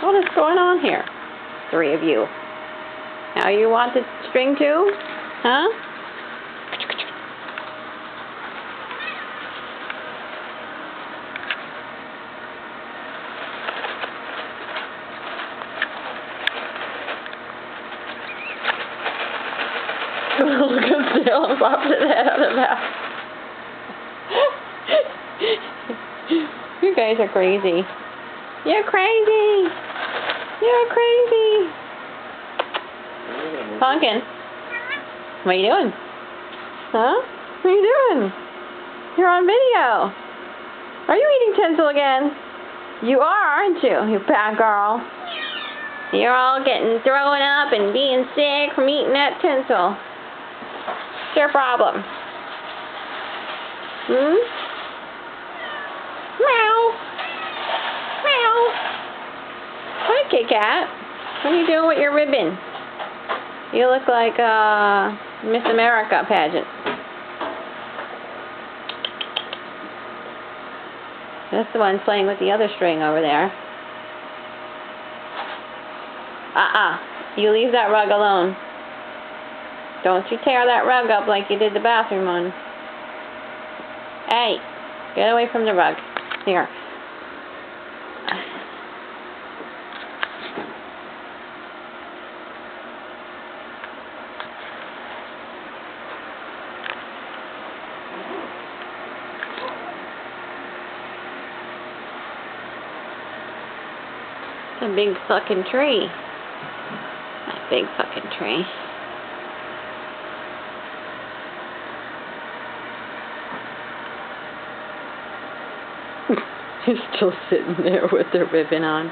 What is going on here? Three of you. Now you want the string too? Huh? Look at Salem popped his head out of the mouth. You guys are crazy. You're crazy. You're crazy. Pumpkin. What are you doing? Huh? What are you doing? You're on video. Are you eating tinsel again? You are, aren't you, you bad girl? You're all getting thrown up and being sick from eating that tinsel. What's your problem? Hmm? Meow. Meow. Hi, Kit Kat. What are you doing with your ribbon? You look like Miss America pageant. That's the one playing with the other string over there. You leave that rug alone. Don't you tear that rug up like you did the bathroom one. Hey, get away from the rug. Here. A big fucking tree. A big fucking tree. He's still sitting there with the ribbon on.